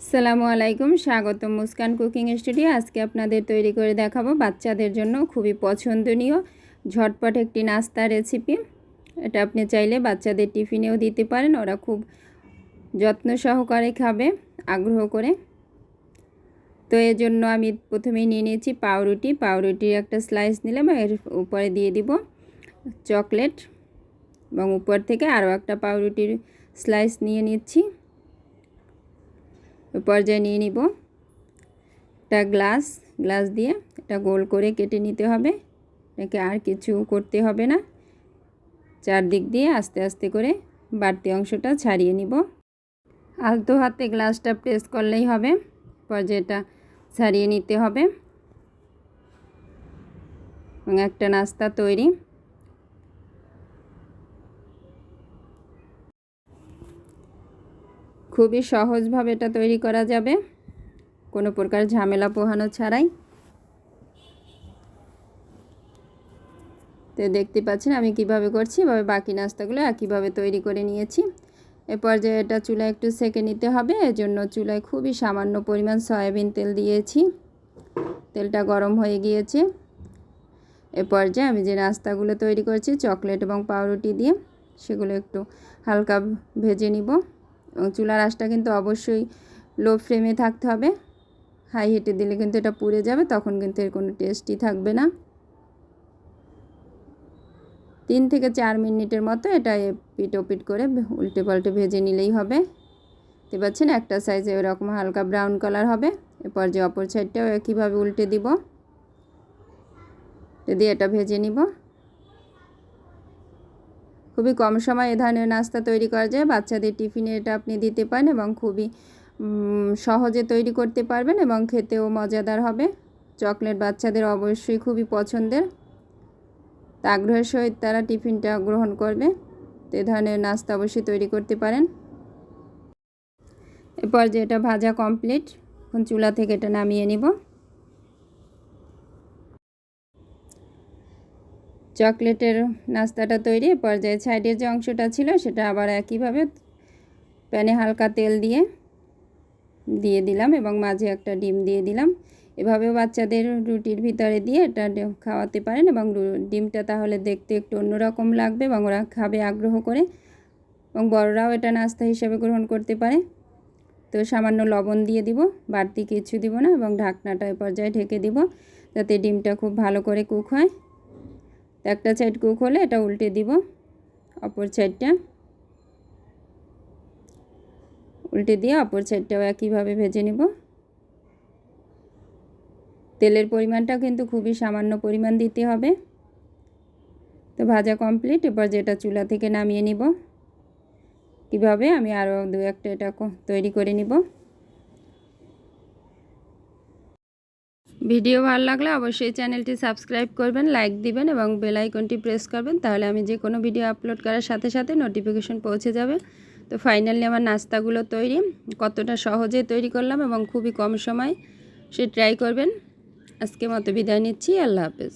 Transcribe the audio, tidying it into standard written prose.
আসসালামু আলাইকুম, স্বাগতম মুস্কান কুকিং স্টুডিও। আজকে আপনাদের তৈরি করে দেখাবো বাচ্চাদের জন্য খুবই পছন্দনীয় ঝটপট একটি নাস্তা রেসিপি। এটা আপনি চাইলে বাচ্চাদের টিফিনেও দিতে পারেন, ওরা খুব যত্ন সহকারে খাবে, আগ্রহ করে। তো এর জন্য আমি প্রথমেই নিয়ে নিয়েছি পাউরুটির একটা স্লাইস নিলাম, এর উপরে দিয়ে দিব চকলেট এবং উপর থেকে আরও একটা পাউরুটির স্লাইস নিয়ে নিচ্ছি। পর্যায়ে নিয়ে নিব একটা গ্লাস দিয়ে এটা গোল করে কেটে নিতে হবে। এটাকে আর কিছু করতে হবে না, চারদিক দিয়ে আস্তে আস্তে করে বাড়তি অংশটা ছাড়িয়ে নিব। আলতো হাতে গ্লাসটা প্রেস করলেই হবে। পর্যায়ে এটা ছাড়িয়ে নিতে হবে এবং একটা নাস্তা তৈরি। খুবই সহজভাবে এটা তৈরি করা যাবে, কোনো প্রকার ঝামেলা পোহানো ছাড়াই। তো দেখতে পাচ্ছেন আমি কিভাবে করছি, এভাবে বাকি নাস্তাগুলো একইভাবে তৈরি করে নিয়েছি। এ পর্যায়ে এটা চুলায় একটু সেঁকে নিতে হবে। এজন্য চুলায় খুবই সামান্য পরিমাণ সয়াবিন তেল দিয়েছি। তেলটা গরম হয়ে গিয়েছে। এ পর্যায়ে আমি যে নাস্তাগুলো তৈরি করছি চকলেট এবং পাউরুটি দিয়ে, সেগুলো একটু হালকা ভেজে নিব। এবং চুলার আঁচটা কিন্তু অবশ্যই লো ফ্লেমে থাকতে হবে, হাই হিটে দিলে কিন্তু এটা পুড়ে যাবে, তখন কিন্তু এর কোনো টেস্টই থাকবে না। 3 থেকে 4 মিনিটের মতো এটা পিট ওপিট করে উল্টে পাল্টে ভেজে নিলেই হবে। দেখতে পাচ্ছেন একটা সাইজে এরকম হালকা ব্রাউন কালার হবে। এরপর যে অপর সাইডটাও একইভাবে উল্টে দিব, দিয়ে এটা ভেজে নিব। খুবই কম সময় এ ধরনের নাস্তা তৈরি করা যায়। বাচ্চাদের টিফিনে এটা আপনি দিতে পারেন এবং খুবই সহজে তৈরি করতে পারবেন এবং খেতেও মজাদার হবে। চকলেট বাচ্চাদের অবশ্যই খুবই পছন্দের, তা আগ্রহের সহিত তারা টিফিনটা গ্রহণ করবে। তো এ ধরনের নাস্তা অবশ্যই তৈরি করতে পারেন। এরপর যে এটা ভাজা কমপ্লিট, এখন চুলা থেকে এটা নামিয়ে নিব। চকলেটের নাস্তাটা তৈরি। পর্যায়ে সাইডের যে অংশটা ছিল সেটা আবার একইভাবে প্যানে হালকা তেল দিয়ে দিলাম এবং মাঝে একটা ডিম দিয়ে দিলাম। এভাবেও বাচ্চাদের রুটির ভিতরে দিয়ে এটা খাওয়াতে পারেন এবং ডিমটা তাহলে দেখতে একটু অন্যরকম লাগবে এবং ওরা খাবে আগ্রহ করে, এবং বড়রাও এটা নাস্তা হিসেবে গ্রহণ করতে পারে। তো সামান্য লবণ দিয়ে দিব, বাড়তি কিছু দিব না, এবং ঢাকনাটা এই পর্যায়ে ঢেকে দিব যাতে ডিমটা খুব ভালো করে কুক হয়। তো একটা সাইড কুক হলে এটা উল্টে দিব, অপর সাইডটা উল্টে দিয়ে অপর সাইডটাও একইভাবে ভেজে নিব। তেলের পরিমাণটা কিন্তু খুবই সামান্য পরিমাণ দিতে হবে। তো ভাজা কমপ্লিট। এবার যেটা চুলা থেকে নামিয়ে নিব। কিভাবে আমি আরও দু একটা এটা তৈরি করে নিব। ভিডিও ভালো লাগলে অবশ্যই চ্যানেলটি সাবস্ক্রাইব করবেন, লাইক দিবেন এবং বেল আইকনটি প্রেস করবেন, তাহলে আমি যে কোনো ভিডিও আপলোড করার সাথে সাথে নোটিফিকেশন পৌঁছে যাবে। তো ফাইনালি আমার নাস্তাগুলো তৈরি। কতটা সহজে তৈরি করলাম এবং খুবই কম সময়, সে ট্রাই করবেন। আজকে মতো বিদায় নিচ্ছি। আল্লাহ হাফেজ।